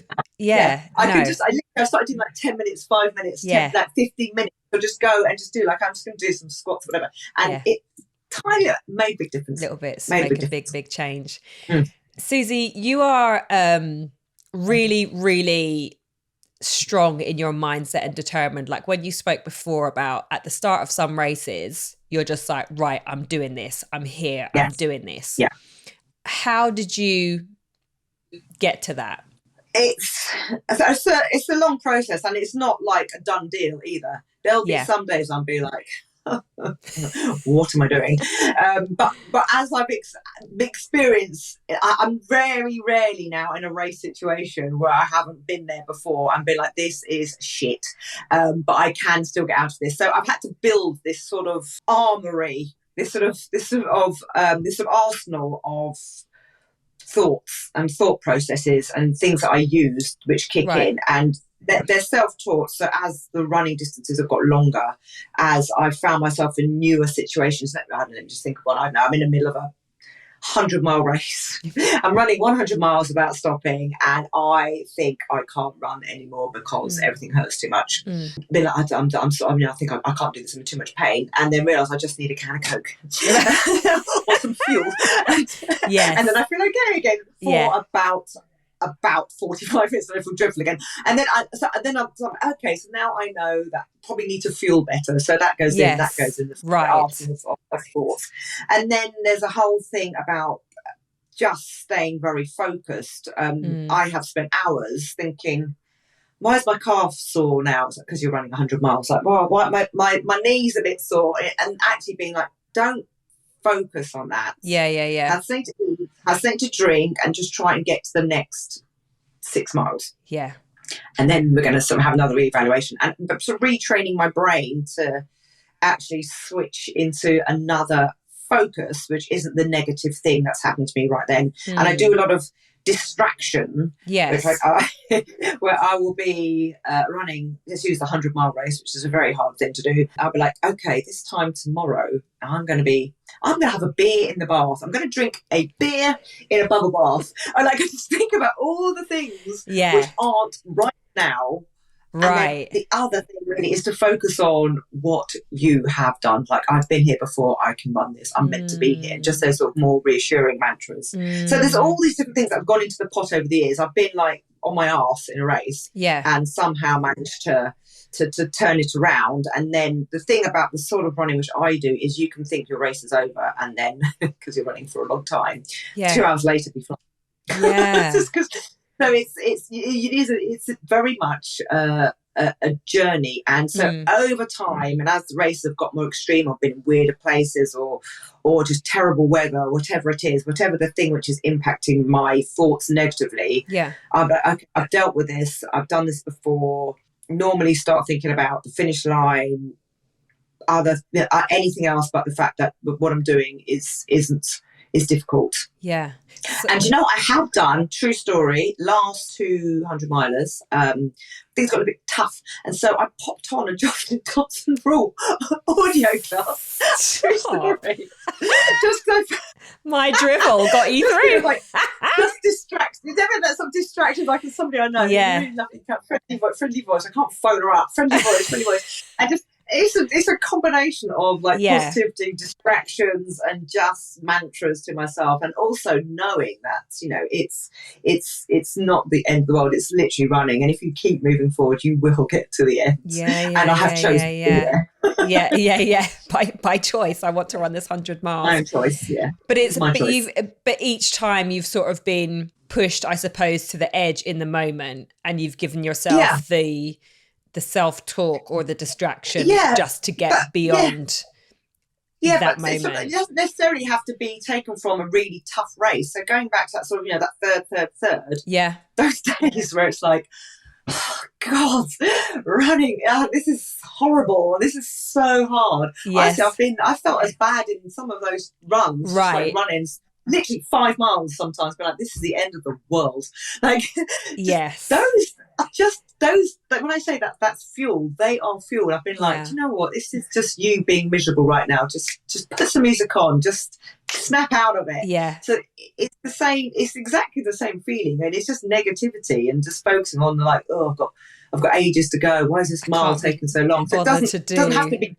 I started doing like 10 minutes, 5 minutes, 15 minutes. So just go and just do I'm just going to do some squats or whatever. And it tiny made a big difference. Little bits make a big change. Susie, you are really, really strong in your mindset and determined. Like when you spoke before about at the start of some races, you're just like, right, I'm doing this. I'm here. I'm doing this. Yeah. How did you get to that? It's a long process, and it's not like a done deal either. There'll be some days I'll be like, what am I doing? But as I've experienced, I'm very rarely now in a race situation where I haven't been there before and been like, this is shit, but I can still get out of this. So I've had to build this sort of armory, this sort of arsenal of thoughts and thought processes and things that I use which kick in, and they're self-taught. So as the running distances have got longer, as I've found myself in newer situations, let me just think of one. I know I'm in the middle of a 100-mile race. I'm running 100 miles without stopping, and I think I can't run anymore because everything hurts too much. I think I can't do this. I'm in too much pain, and then realise I just need a can of Coke or some fuel. And then I feel okay again for about 45 minutes, and I feel dreadful again. And then I'm okay, so now I know that I probably need to fuel better. So that goes in the arsenal of thoughts. And then there's a whole thing about just staying very focused. I have spent hours thinking, why is my calf sore now? It's like, because you're running 100 miles. Like, well, why my knee's a bit sore. And actually being like, don't focus on that. Have something to eat, have something to drink, and just try and get to the next 6 miles. And then we're going to sort of have another reevaluation, and sort of retraining my brain to actually switch into another focus, which isn't the negative thing that's happened to me right then. And I do a lot of distraction, where I will be running, let's use the 100-mile race, which is a very hard thing to do. I'll be like, okay, this time tomorrow I'm going to have a beer in the bath. I'm going to drink a beer in a bubble bath. I just think about all the things which aren't right now. And the other thing really is to focus on what you have done. Like, I've been here before, I can run this, I'm meant to be here. Just those sort of more reassuring mantras. So there's all these different things that have gone into the pot over the years. I've been like on my arse in a race and somehow managed to turn it around. And then the thing about the sort of running which I do is you can think your race is over, and then because you're running for a long time, 2 hours later be flying. So it's very much a journey. And so over time, and as the races have got more extreme, I've been in weirder places or just terrible weather, whatever it is, whatever the thing which is impacting my thoughts negatively. Yeah. I've dealt with this. I've done this before. Normally start thinking about the finish line, anything else but the fact that what I'm doing is difficult. Yeah. And you know what I have done, true story, last 200 milers, things got a bit tough. And so I popped on a Justin Thompson Rule audio class. True story. Just go my drivel got you through. Like, just distract. You never let some distraction, like somebody I know. Yeah. Really lovely, friendly voice. I can't phone her up. Friendly voice. And just it's a combination of like positivity, distractions, and just mantras to myself, and also knowing that it's not the end of the world. It's literally running, and if you keep moving forward, you will get to the end. And I have chosen. Yeah. By choice, I want to run this 100 miles. My own choice, yeah. But but each time you've sort of been pushed, I suppose, to the edge in the moment, and you've given yourself the self-talk or the distraction just to get beyond that moment. It doesn't necessarily have to be taken from a really tough race. So going back to that sort of, that third. Yeah. Those days where it's like, oh, God, running, this is horrible. This is so hard. Yes. Honestly, I felt as bad in some of those runs, right? Like running literally 5 miles sometimes, but like, this is the end of the world. Like, yes. Those, like when I say that that's fuel, they are fuel. I've been like, do you know what? This is just you being miserable right now. Just put some music on. Just snap out of it. Yeah. So it's the same. It's exactly the same feeling, and it's just negativity and just focusing on like, oh, I've got ages to go. Why is this mile taking so long? So it doesn't have to be.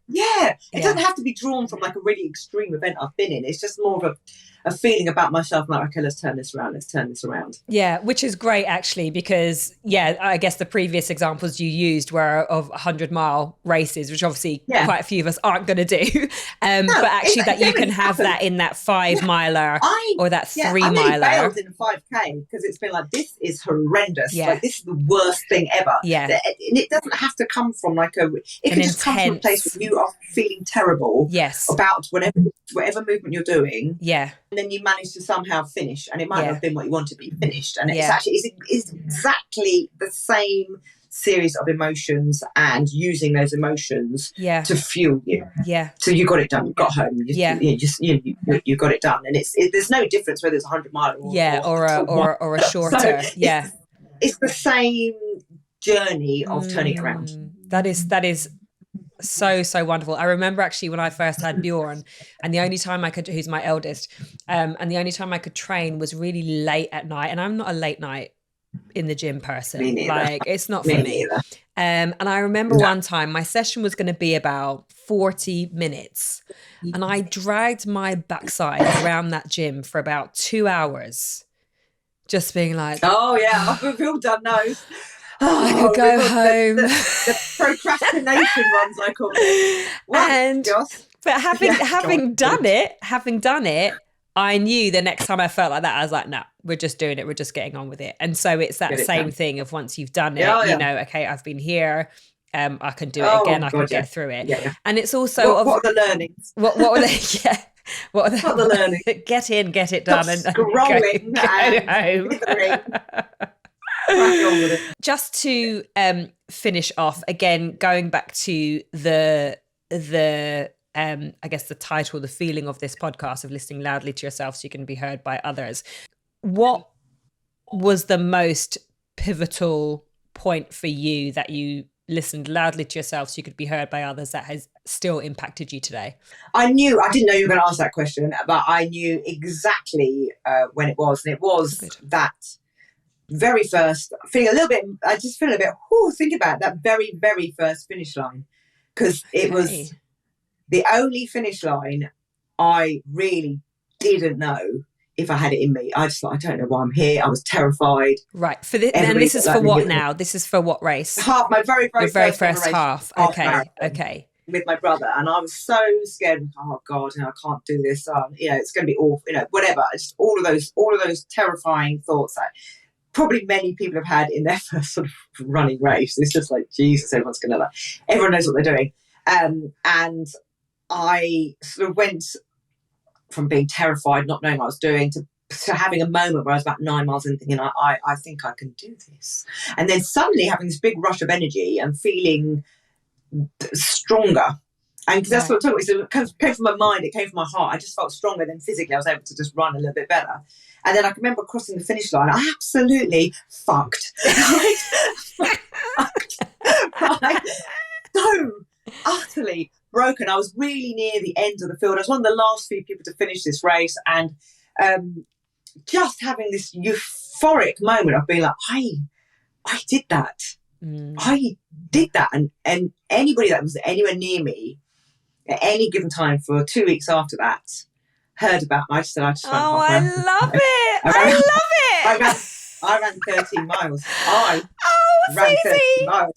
Yeah, it doesn't have to be drawn from like a really extreme event I've been in. It's just more of a feeling about myself, like, okay, let's turn this around. Yeah, which is great actually, because I guess the previous examples you used were of 100-mile races, which obviously quite a few of us aren't going to do. But actually that you can have that in that 5-miler or that 3-miler. I really failed in a 5K because it's been like, this is horrendous. Yeah. Like, this is the worst thing ever. Yeah. And it doesn't have to come from like it can just come from a place where you are feeling terrible about whatever movement you're doing. Yeah. And then you manage to somehow finish, and it might not have been what you wanted, but you finished. And it's exactly the same series of emotions, and using those emotions to fuel you. Yeah. So you got it done. You got home. You got it done, and there's no difference whether it's 100 mile or a shorter. So it's the same journey of turning around. That is so wonderful. I remember actually when I first had Bjorn, and the only time I could, who's my eldest, and the only time I could train was really late at night, and I'm not a late night in the gym person. Like, it's not for me. And I remember one time my session was going to be about 40 minutes, and I dragged my backside around that gym for about 2 hours, just being like, oh yeah, we've all done those. I could go home. The procrastination ones, I call it. But having done it, I knew the next time I felt like that, I was like, no, we're just doing it. We're just getting on with it. And so it's that same thing of once you've done it, okay, I've been here. I can do it again. I can get through it. Yeah. And it's also what are the learnings? What were they? Yeah. What are the learnings? Get in, get it done, and scrolling go home. Just to finish off again, going back to the I guess the title, the feeling of this podcast of listening loudly to yourself so you can be heard by others. What was the most pivotal point for you that you listened loudly to yourself so you could be heard by others that has still impacted you today? I didn't know you were going to ask that question, but I knew exactly when it was. And it was that very first, think a bit, think about that very, very first finish line. Because it was the only finish line I really didn't know if I had it in me. I just thought, I don't know why I'm here. I was terrified. Right. And this is for what now? This is for what race? My very, very first half. Okay. With my brother. And I was so scared. Oh God, I can't do this. It's going to be awful. Whatever. It's just all of those terrifying thoughts. probably many people have had in their first sort of running race. It's just like, Jesus, everyone knows what they're doing. And I sort of went from being terrified, not knowing what I was doing, to having a moment where I was about 9 miles in thinking, I think I can do this. And then suddenly having this big rush of energy and feeling stronger. And that's what I'm talking about. It came from my mind, it came from my heart. I just felt stronger than physically. I was able to just run a little bit better. And then I can remember crossing the finish line. I absolutely fucked. Right? So utterly broken. I was really near the end of the field. I was one of the last few people to finish this race, and just having this euphoric moment of being like, I did that. I did that. And anybody that was anywhere near me at any given time for 2 weeks after that heard about me. I just ran I love it. I love it. I ran 13 miles. Susie! 13 miles.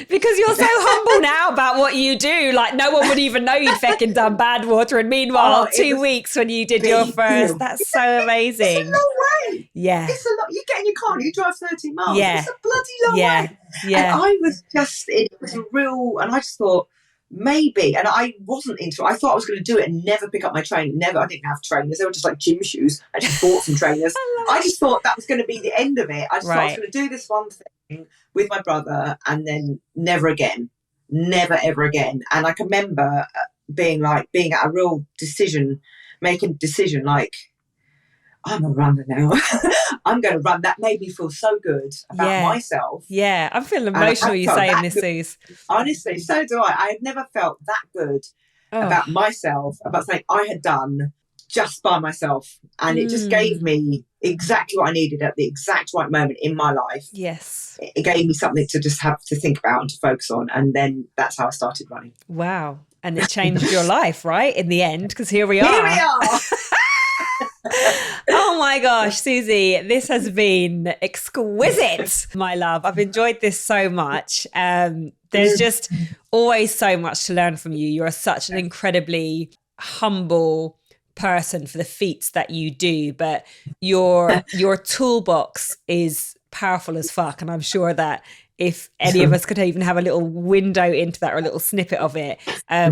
Because you're so humble now about what you do. Like, no one would even know you'd fucking done Badwater. And meanwhile, 2 weeks when you did your first, that's so amazing. It's a long way. Yeah. It's a lot. You get in your car and you drive 13 miles. Yeah. It's a bloody long way. Yeah. And I was just, it was a real, and I just thought, maybe, and I wasn't into it. I thought I was going to do it and never pick up my training. I didn't have trainers. They were just like gym shoes. I just bought some trainers. I just thought that was going to be the end of it. I just thought I was going to do this one thing with my brother and then never again. Never, ever again. And I can remember being at a real decision, making a decision like, I'm a runner now. I'm going to run. That made me feel so good about myself. Yeah, I'm feeling emotional you saying this, Suze. Honestly, so do I. I had never felt that good about myself, about something I had done just by myself. And it just gave me exactly what I needed at the exact right moment in my life. Yes. It gave me something to just have to think about and to focus on. And then that's how I started running. Wow. And it changed your life, right? In the end, because here we are. Here we are. Oh my gosh, Susie, this has been exquisite, my love. I've enjoyed this so much. There's just always so much to learn from you. You're such an incredibly humble person for the feats that you do, but your toolbox is powerful as fuck. And I'm sure that if any of us could even have a little window into that or a little snippet of it,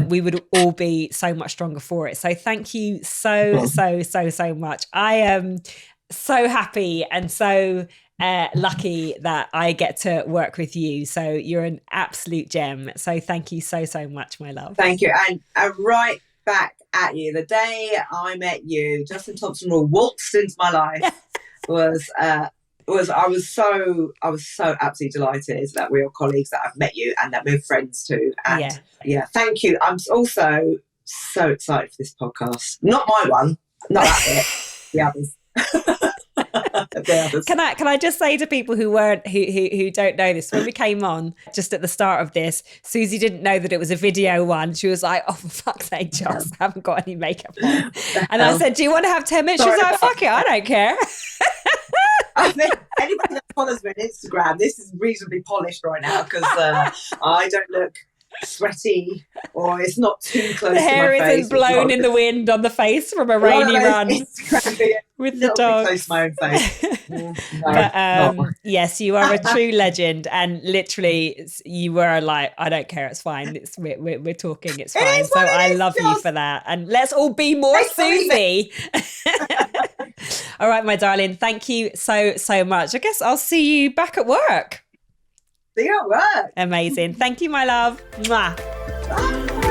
we would all be so much stronger for it. So thank you so much. I am so happy and so lucky that I get to work with you. So you're an absolute gem. So thank you so much, my love. Thank you. And right back at you. The day I met you, Justin Thompson Rule waltzed into my life I was so absolutely delighted that we're colleagues, that I've met you and that we're friends too. And thank you. I'm also so excited for this podcast. Not my one, not that bit, the others. Can I just say to people who don't know this, when we came on just at the start of this, Susie didn't know that it was a video one. She was like, oh, for fuck's sake, Joss, I haven't got any makeup on. And I said, do you want to have 10 minutes? She was like, fuck it, I don't care. I mean, anybody that follows me on Instagram, this is reasonably polished right now because I don't look sweaty or it's not too close to my face. The hair isn't blown in the wind on the face from a rainy run with the dog. Close to my own face. But yes, you are a true legend, and literally you were like, I don't care, it's fine, we're talking, it's fine. So I love you for that, and let's all be more Susie. All right, my darling, thank you so much. I guess I'll see you back at work. See you at work. Amazing. Thank you, my love. Mwah. Bye.